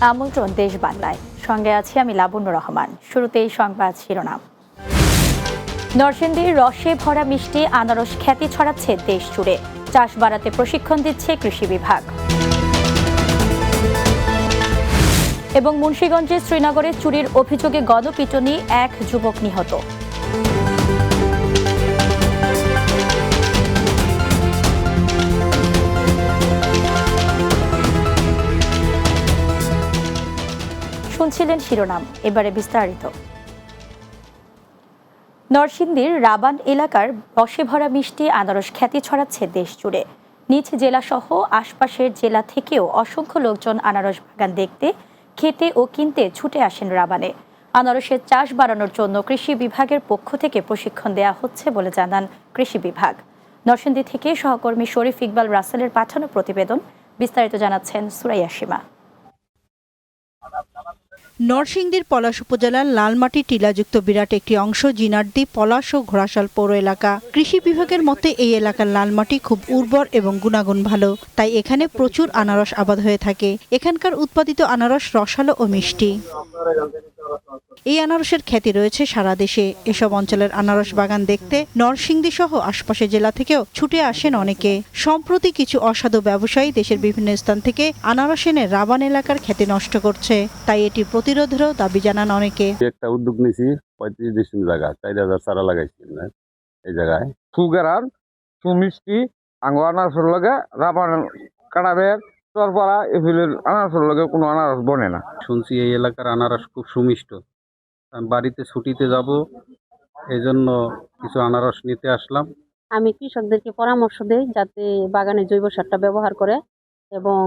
আমন্ত্রণ দেশ বাংলায়, সঙ্গে আছি আমি লাবণ্য রহমান। শুরুতেই সংবাদ শিরোনাম। নরসিংদীর রসে ভরা মিষ্টি আনারস খ্যাতি ছড়াচ্ছে দেশ জুড়ে, চাষ বাড়াতে প্রশিক্ষণ দিচ্ছে কৃষি বিভাগ। এবং মুন্সিগঞ্জে শ্রীনগরে চুরির অভিযোগে গণপিটুনি, এক যুবক নিহত। শুনছিলেন শিরোনাম, এবারে বিস্তারিত। নরসিংদীর রাবান এলাকার রসে ভরা মিষ্টি আনারস খ্যাতি ছড়াচ্ছে দেশ জুড়ে। নিজ জেলাসহ আশপাশের জেলা থেকেও অসংখ্য লোকজন আনারস বাগান দেখতে, খেতে ও কিনতে ছুটে আসেন রাবানে। আনারসের চাষ বাড়ানোর জন্য কৃষি বিভাগের পক্ষ থেকে প্রশিক্ষণ দেওয়া হচ্ছে বলে জানান কৃষি বিভাগ। নরসিংদী থেকে সহকর্মী শরীফ ইকবাল রাসেলের পাঠানো প্রতিবেদন, বিস্তারিত জানাচ্ছেন সুরাইয়া সীমা। নরসিংদীর পলাশ উপজেলার লালমাটি টিলাযুক্ত বিরাট একটি অংশ জিনারদি, পলাশ ও ঘোড়াশাল পৌর এলাকা। কৃষি বিভাগের মতে এই এলাকার লালমাটি খুব উর্বর এবং গুণাগুণ ভালো, তাই এখানে প্রচুর আনারস আবাদ হয়ে থাকে। এখানকার উৎপাদিত আনারস রসালো ও মিষ্টি। এই আনারসের খ্যাতি রয়েছে সারা দেশে। এসব অঞ্চলের আনারস বাগান দেখতে নরসিংদী সহ আশপাশের জেলা থেকেও ছুটে আসেন অনেকে। সম্প্রতি কিছু অসাধু ব্যবসায়ী দেশের বিভিন্ন স্থান থেকে আনারস এনে রাবান এলাকার খ্যাতি নষ্ট করছে, তাই এটি প্রতিরোধেরও দাবি জানান অনেকে। একটা উদ্যোগ নিয়েছি, 35 ডিসিম জায়গা 4000 চারা লাগাইছি এই জায়গায়। সুগারার সুমিষ্টি আঙ্গ আনারসের লগে রাবান কাটাবের তোরপরা এফিলের আনারসের লগে কোনো আনারস বনে না। শুনছি এই এলাকার আনারস খুব সুমিষ্ট। আমি বাড়িতে ছুটিতে যাব, এই জন্য কিছু আনারস নিতে আসলাম। আমি কৃষকদেরকে পরামর্শ দেই যাতে বাগানে জৈব সারটা ব্যবহার করে এবং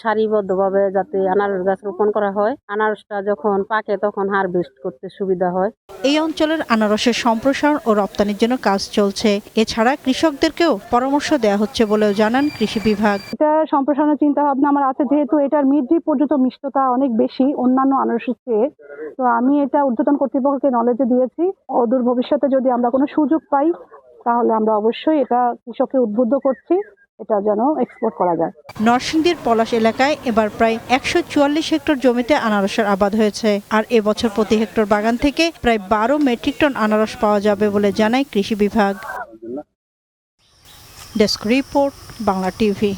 সারিবদ্ধভাবে যাতে আনারস গাছ রোপণ করা হয়। আনারসটা যখন পাকে তখন হারভেস্ট করতে সুবিধা হয়। এই অঞ্চলের আনারসের সম্প্রসারণ ও রপ্তানির জন্য কাজ চলছে। এছাড়া কৃষকদেরকেও পরামর্শ দেওয়া হচ্ছে বলেও জানান কৃষি বিভাগ। এটা সম্প্রসারণের চিন্তা ভাবনা আমার আছে, যেহেতু এটার মিড পর্যন্ত মিষ্টতা অনেক বেশি অন্যান্য আনারসের চেয়ে। তো আমি এটা ঊর্ধ্বতন কর্তৃপক্ষকে নলেজে দিয়েছি। অদূর ভবিষ্যতে যদি আমরা কোনো সুযোগ পাই তাহলে আমরা অবশ্যই এটা কৃষককে উদ্বুদ্ধ করছি, এটা যেন এক্সপোর্ট করা যায়। নরসিংদীর পলাশ এলাকায় এবার প্রায় 144 হেক্টর জমিতে আনারসের আবাদ হয়েছে। আর এবছর প্রতি হেক্টর বাগান থেকে প্রায় 12 মেট্রিক টন আনারস পাওয়া যাবে বলে জানায় কৃষি বিভাগ। Desk report, Bangla TV.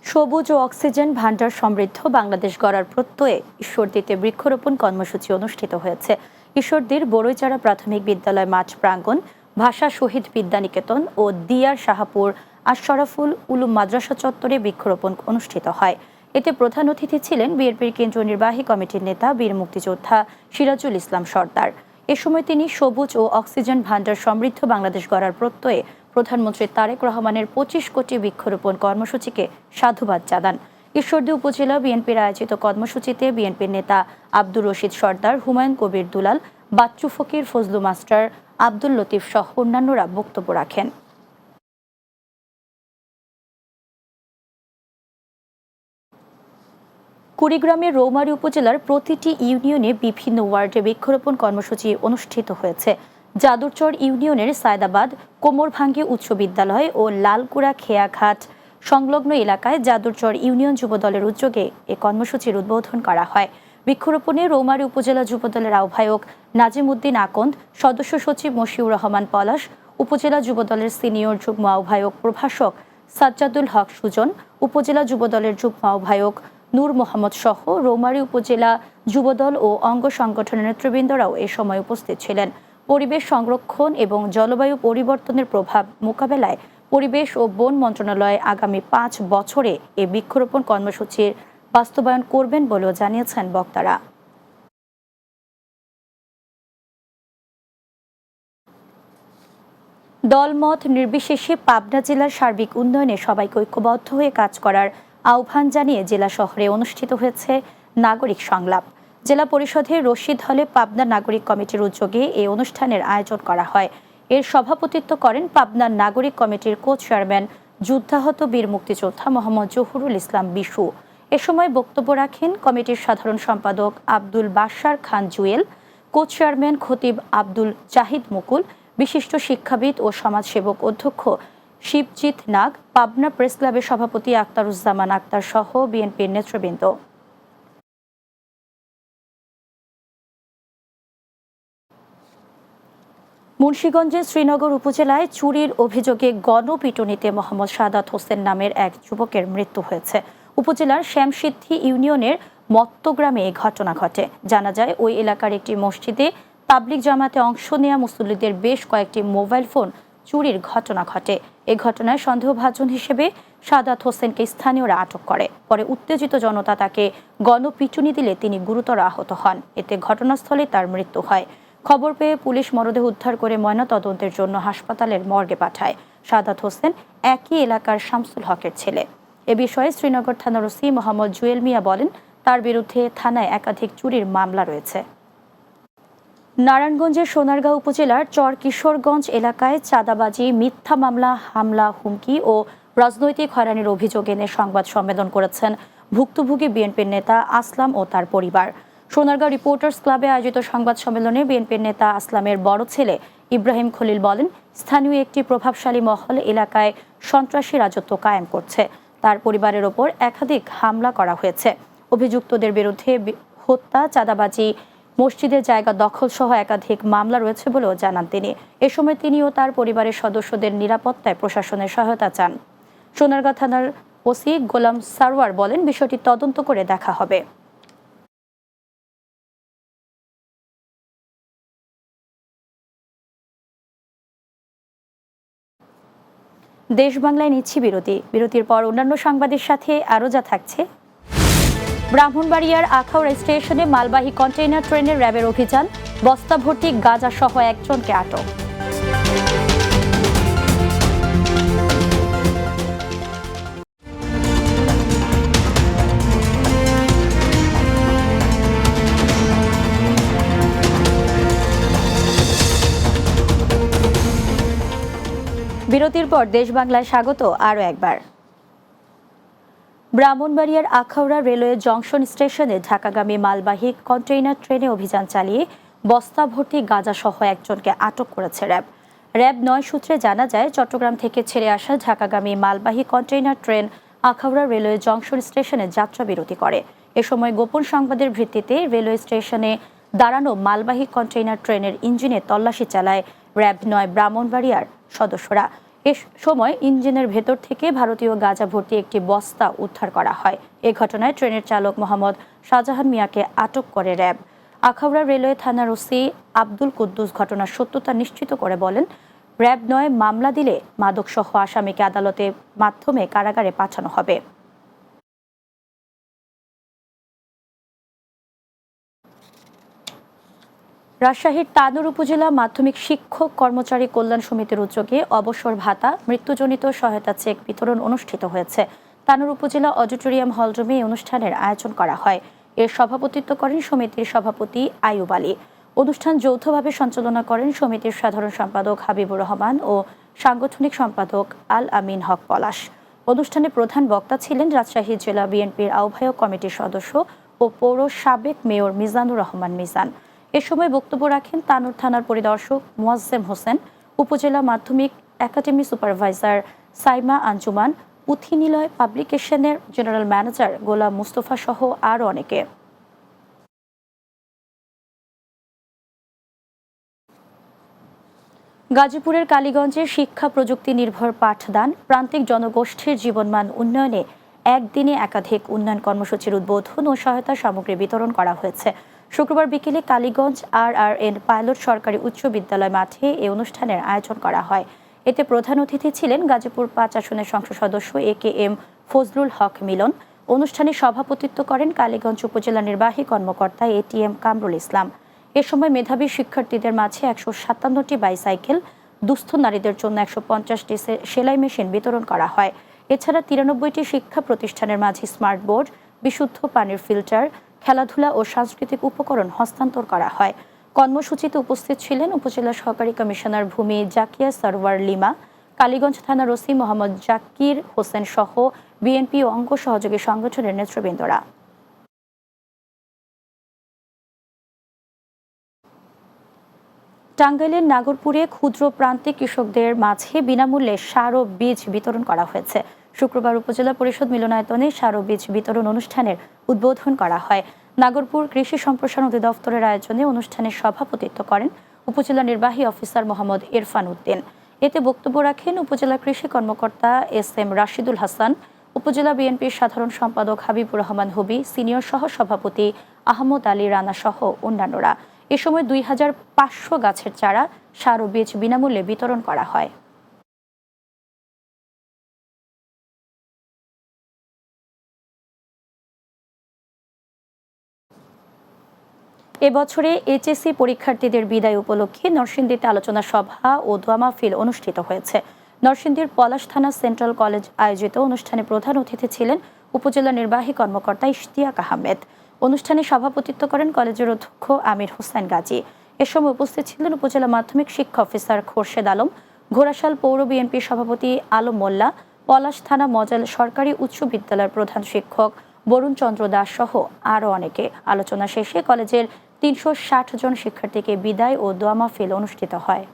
সবুজ ও অক্সিজেন ভান্ডার সমৃদ্ধ বাংলাদেশ গড়ার প্রত্যয়ে ঈশ্বরদীতে বৃক্ষরোপণ কর্মসূচি অনুষ্ঠিত হয়েছে। ঈশ্বরদীর বড়ইচারা প্রাথমিক বিদ্যালয় মাঠ প্রাঙ্গণ, ভাষা শহীদ বিদ্যানিকেতন ও দিয়ার শাহপুর আশরাফুল উলুম মাদ্রাসা চত্বরে বৃক্ষরোপণ অনুষ্ঠিত হয়। এতে প্রধান অতিথি ছিলেন বিএনপির কেন্দ্রীয় নির্বাহী কমিটির নেতা বীর মুক্তিযোদ্ধা সিরাজুল ইসলাম সর্দার। এ সময় তিনি সবুজ ও অক্সিজেন ভান্ডার সমৃদ্ধ বাংলাদেশ গড়ার প্রত্যয়ে প্রধানমন্ত্রী তারেক রহমানের 25 কোটি বৃক্ষরোপণ কর্মসূচিকে সাধুবাদ জানান। ঈশ্বরদী উপজেলা বিএনপির আয়োজিত কর্মসূচিতে বিএনপির নেতা আব্দুর রশিদ সর্দার, হুমায়ুন কবির দুলাল, বাচ্চু ফকির, ফজলু মাস্টার, আব্দুল লতিফ সহ অন্যান্যরা বক্তব্য রাখেন। কুড়িগ্রামের রৌমারী উপজেলার প্রতিটি ইউনিয়নে বিভিন্ন ওয়ার্ডে বৃক্ষরোপণ কর্মসূচি অনুষ্ঠিত হয়েছে। যাদুরচর ইউনিয়নের সায়দাবাদ, কোমরভাঙ্গি উচ্চ বিদ্যালয় ও লালকুড়া খেয়াঘাট সংলগ্ন এলাকায় যাদুরচর ইউনিয়ন যুবদলের উদ্যোগে এ কর্মসূচির উদ্বোধন করা হয়। বৃক্ষরোপণে রৌমারী উপজেলা যুবদলের আহ্বায়ক নাজিম উদ্দিন আকন্দ, সদস্য সচিব মশিউর রহমান পলাশ, উপজেলা যুবদলের সিনিয়র যুগ্ম আহ্বায়ক প্রভাষক সাজ্জাদুল হক সুজন, উপজেলা যুবদলের যুগ্ম আহ্বায়ক নূর মোহাম্মদ সহ রৌমারী উপজেলা যুবদল ও অঙ্গ সংগঠনের নেতৃবৃন্দরাও এ সময় উপস্থিত ছিলেন। পরিবেশ সংরক্ষণ এবং জলবায়ু পরিবর্তনের প্রভাব মোকাবেলায় পরিবেশ ও বন মন্ত্রণালয় আগামী 5 বছরে এ বৃক্ষরোপণ কর্মসূচির বাস্তবায়ন করবেন বলেও জানিয়েছেন বক্তারা। দলমত নির্বিশেষে পাবনা জেলার সার্বিক উন্নয়নে সবাইকে ঐক্যবদ্ধ হয়ে কাজ করার আহ্বান জানিয়ে জেলা শহরে অনুষ্ঠিত হয়েছে নাগরিক সংলাপ। জেলা পরিষদের রশিদ হলে পাবনা নাগরিক কমিটির উদ্যোগে এই অনুষ্ঠানের আয়োজন করা হয়। এর সভাপতিত্ব করেন পাবনা নাগরিক কমিটির কো চেয়ারম্যান যুদ্ধাহত বীর মুক্তিযোদ্ধা মোহাম্মদ জহুরুল ইসলাম বিশু। এ সময় বক্তব্য রাখেন কমিটির সাধারণ সম্পাদক আব্দুল বাশার খান জুয়েল, কো চেয়ারম্যান খতিব আব্দুল জাহিদ মুকুল, বিশিষ্ট শিক্ষাবিদ ও সমাজসেবক অধ্যক্ষ শিবজিৎ নাগ, পাবনা প্রেস ক্লাবের সভাপতি আক্তারুজ্জামান আক্তার সহ বিএনপির নেতৃবৃন্দ। মুন্সিগঞ্জের শ্রীনগর উপজেলায় চুরির অভিযোগে গণপিটুনিতে মোহাম্মদ সাদাত হোসেন নামের এক যুবকের মৃত্যু হয়েছে। উপজেলার শ্যামসিদ্ধি ইউনিয়নের মত্তগ্রামে এই ঘটনা ঘটে। জানা যায়, ওই এলাকার একটি মসজিদে তাবলিগ জামাতে অংশ নেওয়া মুসল্লিদের বেশ কয়েকটি মোবাইল ফোন চুরির ঘটনা ঘটে। এই ঘটনায় সন্দেহভাজন হিসেবে সাদাত হোসেনকে স্থানীয়রা আটক করে। পরে উত্তেজিত জনতা তাকে গণপিটুনি দিলে তিনি গুরুতর আহত হন। এতে ঘটনাস্থলে তার মৃত্যু হয়। খবর পেয়ে পুলিশ মরদেহ উদ্ধার করে ময়নাতদন্তের জন্য হাসপাতালের মর্গে পাঠায়। সাদাত হোসেন একই এলাকার শামসুল হকের ছেলে। এ বিষয়ে শ্রীনগর থানার ওসি মোহাম্মদ জুয়েল মিয়া বলেন, তার বিরুদ্ধে থানায় একাধিক চুরির মামলা রয়েছে। নারায়ণগঞ্জের সোনারগাঁও উপজেলার চর কিশোরগঞ্জ এলাকায় চাঁদাবাজি, মিথ্যা মামলা, হামলা, হুমকি ও রাজনৈতিক হয়রানির অভিযোগ এনে সংবাদ সম্মেলন করেছেন ভুক্তভোগী বিএনপির নেতা আসলাম ও তার পরিবার। সোনারগাঁও রিপোর্টার্স ক্লাবে আয়োজিত সংবাদ সম্মেলনে বিএনপির নেতা আসলামের বড় ছেলে ইব্রাহিম খলিল বলেন, স্থানীয় একটি প্রভাবশালী মহল এলাকায় সন্ত্রাসী রাজত্ব কায়েম করছে। তার পরিবারের ওপর একাধিক হামলা করা হয়েছে। অভিযুক্তদের বিরুদ্ধে হত্যা, চাঁদাবাজি, মসজিদের জায়গা দখল সহ একাধিক মামলা রয়েছে বলেও জানান তিনি। এ সময় তিনি ও তার পরিবারের সদস্যদের নিরাপত্তায় প্রশাসনের সহায়তা চান। সোনারগাঁও থানার ওসি গোলাম সারওয়ার বলেন, বিষয়টি তদন্ত করে দেখা হবে। দেশ বাংলায় নিচ্ছি বিরতি। বিরতির পর অন্যান্য সংবাদের সাথে আরও যা থাকছে। ব্রাহ্মণবাড়িয়ার আখাউড়া স্টেশনে মালবাহী কন্টেইনার ট্রেনের র্যাবের অভিযান, বস্তা ভর্তি গাঁজা সহ একজনকে আটক। বিরতির পর দেশ বাংলায় স্বাগত আরও একবার। ব্রাহ্মণবাড়িয়ার আখাউড়া রেলওয়ে জংশন স্টেশনে ঢাকাগামী মালবাহী কন্টেইনার ট্রেনে অভিযান চালিয়ে বস্তা ভর্তি গাঁজা সহ একজনকে আটক করেছে র্যাব। র্যাব ৯ সূত্রে জানা যায়, চট্টগ্রাম থেকে ছেড়ে আসা ঢাকাগামী মালবাহী container train Akhaura railway junction স্টেশনে যাত্রা বিরতি করে। এ সময় গোপন সংবাদের ভিত্তিতে রেলওয়ে স্টেশনে দাঁড়ানো মালবাহী কন্টেইনার ট্রেনের ইঞ্জিনে তল্লাশি চালায় র্যাব ৯ ব্রাহ্মণবাড়িয়ার সদস্যরা। এ সময় ইঞ্জিনের ভেতর থেকে ভারতীয় গাঁজা ভর্তি একটি বস্তা উদ্ধার করা হয়। এ ঘটনায় ট্রেনের চালক মোহাম্মদ শাহজাহান মিয়াকে আটক করে র্যাব। আখাউড়া রেলওয়ে থানার ওসি আব্দুল কুদ্দুস ঘটনার সত্যতা নিশ্চিত করে বলেন, র্যাব ৯ মামলা দিলে মাদকসহ আসামিকে আদালতের মাধ্যমে কারাগারে পাঠানো হবে। রাজশাহীর তানোর উপজেলা মাধ্যমিক শিক্ষক কর্মচারী কল্যাণ সমিতির উদ্যোগে অবসর ভাতা, মৃত্যুজনিত সহায়তা চেক বিতরণ অনুষ্ঠিত হয়েছে। তানোর উপজেলা অডিটোরিয়াম হলরুমে এই অনুষ্ঠানের আয়োজন করা হয়। এর সভাপতিত্ব করেন সমিতির সভাপতি আইয়ুব আলী। অনুষ্ঠান যৌথভাবে সঞ্চালনা করেন সমিতির সাধারণ সম্পাদক হাবিবুর রহমান ও সাংগঠনিক সম্পাদক আল আমিন হক পলাশ। অনুষ্ঠানে প্রধান বক্তা ছিলেন রাজশাহী জেলা বিএনপির আহ্বায়ক কমিটির সদস্য ও পৌর সাবেক মেয়র মিজানুর রহমান মিজান। এ সময় বক্তব্য রাখেন তানোর থানার পরিদর্শক মোয়াজ্জেম হোসেন, উপজেলা মাধ্যমিক একাডেমি সুপারভাইজার সাইমা আঞ্জুমান, পুঁথিনিলয় পাবলিকেশনের জেনারেল ম্যানেজার গোলাম মুস্তফা সহ আরও অনেকে। গাজীপুরের কালীগঞ্জে শিক্ষা প্রযুক্তি নির্ভর পাঠদান, প্রান্তিক জনগোষ্ঠীর জীবনমান উন্নয়নে একদিনে একাধিক উন্নয়ন কর্মসূচির উদ্বোধন ও সহায়তা সামগ্রী বিতরণ করা হয়েছে। শুক্রবার বিকেলে কালীগঞ্জ RRN পাইলট সরকারি উচ্চ বিদ্যালয় মাঠে এই অনুষ্ঠানের আয়োজন করা হয়। এতে প্রধান অতিথি ছিলেন গাজীপুর ৫ আসনের সংসদ সদস্য AKM ফজলুল হক মিলন। অনুষ্ঠানে সভাপতিত্ব করেন কালীগঞ্জ উপজেলা নির্বাহী কর্মকর্তা ATM কামরুল ইসলাম। এ সময় মেধাবী শিক্ষার্থীদের মাঝে ১৫৭টি বাইসাইকেল, দুস্থ নারীদের জন্য ১৫০টি সেলাই মেশিন বিতরণ করা হয়। এছাড়া ৯৩টি শিক্ষা প্রতিষ্ঠানের মাঝে স্মার্ট বোর্ড, বিশুদ্ধ পানির ফিল্টার, খেলাধুলা ও সাংস্কৃতিক উপকরণ হস্তান্তর করা হয়। কর্মসূচিতে উপস্থিত ছিলেন উপজেলা সহকারী কমিশনার ভূমি জাকিয়া সরওয়ার লিমা, কালীগঞ্জ থানার ওসি মোহাম্মদ জাকির হোসেন সহ বিএনপি ও অঙ্গ সহযোগী সংগঠনের নেতৃবৃন্দরা। টাঙ্গাইলের নাগরপুরে ক্ষুদ্র প্রান্তিক কৃষকদের মাঝে বিনামূল্যে সার ও বীজ বিতরণ করা হয়েছে। শুক্রবার উপজেলা পরিষদ মিলনায়তনে সার ও বীজ বিতরণ অনুষ্ঠানের উদ্বোধন করা হয়। নাগরপুর কৃষি সম্প্রসারণ অধিদপ্তরের আয়োজনে অনুষ্ঠানে সভাপতিত্ব করেন উপজেলা নির্বাহী অফিসার মোহাম্মদ ইরফান উদ্দিন। এতে বক্তব্য রাখেন উপজেলা কৃষি কর্মকর্তা এস.এম. রাশিদুল হাসান, উপজেলা বিএনপির সাধারণ সম্পাদক হাবিবুর রহমান হবি, সিনিয়র সহ সভাপতি আহমদ আলী রানা সহ অন্যান্যরা। এ সময় 2500 গাছের চারা, সার ও বীজ বিনামূল্যে বিতরণ করা হয়। এবছরে এইচএসসি পরীক্ষার্থীদের বিদায় উপলক্ষে নরসিংদীতে আলোচনা সভা ও দোয়া মাহফিল অনুষ্ঠিত হয়েছে। নরসিংদীর পলাশ থানা সেন্ট্রাল কলেজ আয়োজিত অনুষ্ঠানে প্রধান অতিথি ছিলেন উপজেলা নির্বাহী কর্মকর্তা ইশতিয়াক আহমেদ। অনুষ্ঠানে সভাপতিত্ব করেন কলেজের অধ্যক্ষ আমির হোসেন গাজী। এ সময় উপস্থিত ছিলেন উপজেলা মাধ্যমিক শিক্ষা অফিসার খোরশেদ আলম, ঘোড়াশাল পৌর বিএনপির সভাপতি আলম মোল্লা, পলাশ থানা মডেল সরকারি উচ্চ বিদ্যালয়ের প্রধান শিক্ষক বরুণ চন্দ্র দাস সহ আরও অনেকে। আলোচনা শেষে কলেজের 360 জন শিক্ষার্থীকে বিদায় ও দোয়া মাহফিল অনুষ্ঠিত হয়।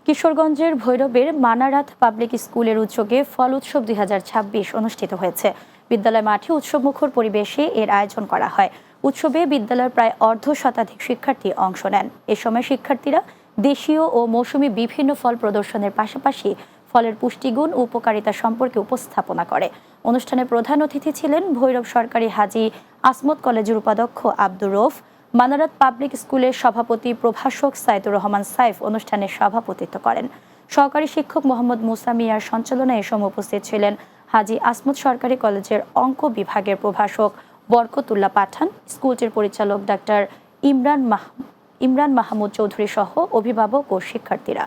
কিশোরগঞ্জের ভৈরবের মানারাত পাবলিক স্কুলের উদ্যোগে ফল উৎসব 2026 অনুষ্ঠিত হয়েছে। বিদ্যালয় মাঠে উৎসবমুখর পরিবেশে এর আয়োজন করা হয়। উৎসবে বিদ্যালয়ের প্রায় অর্ধশতাধিক শিক্ষার্থী অংশ নেন। এ সময় শিক্ষার্থীরা দেশীয় ও মৌসুমী বিভিন্ন ফল প্রদর্শনের পাশাপাশি ফলের পুষ্টিগুণ ও উপকারিতা সম্পর্কে উপস্থাপনা করে। অনুষ্ঠানে প্রধান অতিথি ছিলেন ভৈরব সরকারি হাজী আসমত কলেজের উপাধ্যক্ষ আব্দুর রৌফ। মানারাত পাবলিক স্কুলের সভাপতি প্রভাষক সাইদুর রহমান সাইফ অনুষ্ঠানে সভাপতিত্ব করেন। সহকারী শিক্ষক মোহাম্মদ মুসা মিয়ার সঞ্চালনায় এ সময় উপস্থিত ছিলেন হাজী আসমত সরকারি কলেজের অঙ্ক বিভাগের প্রভাষক বরকতুল্লাহ পাঠান, স্কুলটির পরিচালক ডাক্তার ইমরান মাহমুদ চৌধুরী সহ অভিভাবক ও শিক্ষার্থীরা।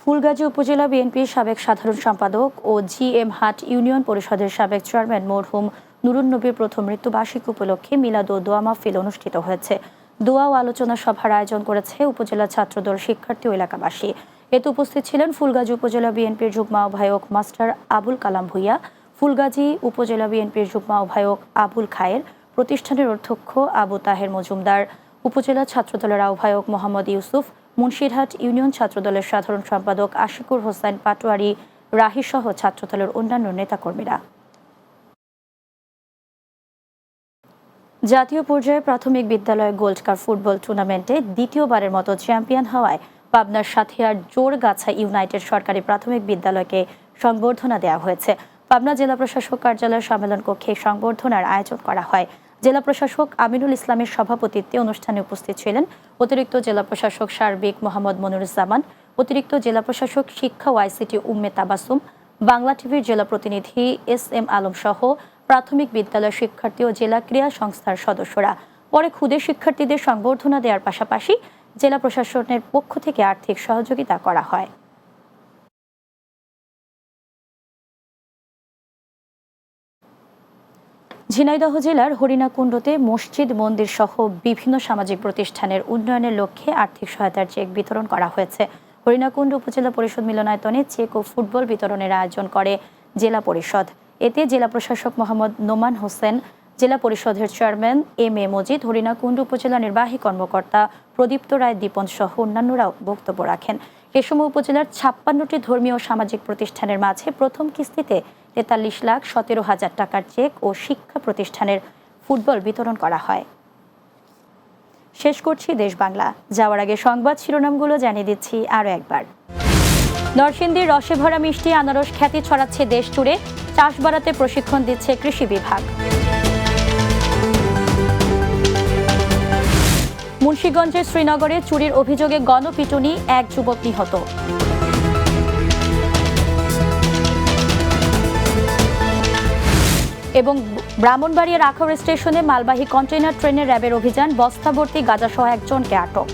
ফুলগাজী উপজেলা বিএনপির সাবেক সাধারণ সম্পাদক ও জিএম হাট ইউনিয়ন পরিষদের সাবেক চেয়ারম্যান মরহুম নুরুন নবীর প্রথম মৃত্যুবার্ষিকী উপলক্ষে মিলাদ ও দোয়া মাহফিল অনুষ্ঠিত হয়েছে। দোয়া ও আলোচনা সভার আয়োজন করেছে উপজেলা ছাত্রদল, শিক্ষার্থী ও এলাকাবাসী। এতে উপস্থিত ছিলেন ফুলগাজী উপজেলা বিএনপির যুগ্ম আহ্বায়ক মাস্টার আবুল কালাম ভুইয়া, ফুলগাজী উপজেলা বিএনপির যুগ্ম আহ্বায়ক আবুল খায়ের, প্রতিষ্ঠানের অধ্যক্ষ আবু তাহের মজুমদার, উপজেলা ছাত্রদলের আহ্বায়ক মোহাম্মদ ইউসুফ, মুন্সিরহাট ইউনিয়ন ছাত্রদলের সাধারণ সম্পাদক আশিকুর হোসেন পাটোয়ারি, রাহি সহ ছাত্রদলের অন্যান্য নেতাকর্মীরা। জাতীয় পর্যায়ে প্রাথমিক বিদ্যালয় গোল্ড কাপ ফুটবল টুর্নামেন্টে দ্বিতীয়বারের মতো চ্যাম্পিয়ন হওয়ায় পাবনার সাথিয়ার জোরগাছা ইউনাইটেড সরকারি প্রাথমিক বিদ্যালয়কে সংবর্ধনা দেওয়া হয়েছে। পাবনা জেলা প্রশাসক কার্যালয়ের সম্মেলন কক্ষে সংবর্ধনার আয়োজন করা হয়। জেলা প্রশাসক আমিনুল ইসলামের সভাপতিত্বে অনুষ্ঠানে উপস্থিত ছিলেন অতিরিক্ত জেলা প্রশাসক সার্বিক মোহাম্মদ মনিরুজ্জামান, অতিরিক্ত জেলা প্রশাসক শিক্ষা ও আইসিটি উম্মে তাবাসুম, বাংলা টিভির জেলা প্রতিনিধি এস.এম. আলম সহ প্রাথমিক বিদ্যালয় শিক্ষার্থী ও জেলা ক্রীড়া সংস্থার সদস্যরা। পরে ক্ষুদে শিক্ষার্থীদের সংবর্ধনা দেওয়ার পাশাপাশি জেলা প্রশাসনের পক্ষ থেকে আর্থিক সহযোগিতা করা হয়। ঝিনাইদহ জেলার হরিণাকুণ্ডতে মসজিদ, মন্দির সহ বিভিন্ন সামাজিক প্রতিষ্ঠানের উন্নয়নের লক্ষ্যে আর্থিক সহায়তার চেক বিতরণ করা হয়েছে। হরিণাকুণ্ড উপজেলা পরিষদ মিলনায়তনে চেক ও ফুটবল বিতরণের আয়োজন করে জেলা পরিষদ। এতে জেলা প্রশাসক মোহাম্মদ নোমান হোসেন, জেলা পরিষদের চেয়ারম্যান এম.এ. মজিদ, হরিণাকুণ্ড উপজেলা নির্বাহী কর্মকর্তা প্রদীপ্ত রায় দীপন সহ অন্যান্যরাও বক্তব্য রাখেন। এ সময় উপজেলার 56টি ধর্মীয় সামাজিক প্রতিষ্ঠানের মাঝে প্রথম কিস্তিতে 43,17,000 টাকার চেক ও শিক্ষা প্রতিষ্ঠানের ফুটবল বিতরণ করা হয়। শেষ করছি দেশ বাংলা। যাওয়ার আগে সংবাদ শিরোনামগুলো জানিয়ে দিচ্ছি আরও একবার। নরসিংদীর রসে ভরা মিষ্টি আনারস খ্যাতি ছড়াচ্ছে দেশ জুড়ে, চাষ বাড়াতে প্রশিক্ষণ দিচ্ছে কৃষি বিভাগ। মুন্সিগঞ্জের শ্রীনগরে চুরির অভিযোগে গণপিটুনি, এক যুবক নিহত। এবং ব্রাহ্মণবাড়িয়ার আখাউড়া স্টেশনে মালবাহী কন্টেইনার ট্রেনে র্যাবের অভিযান, বস্তাভর্তি গাঁজাসহ একজনকে আটক।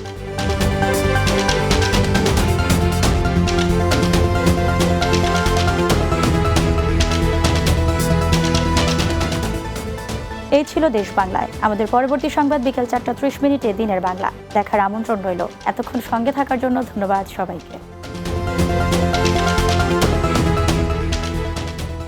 এই ছিল দেশ বাংলায়। আমাদের পরবর্তী সংবাদ বিকেল 4:30 দিনের বাংলা দেখার আমন্ত্রণ রইল। এতক্ষণ সঙ্গে থাকার জন্য ধন্যবাদ সবাইকে।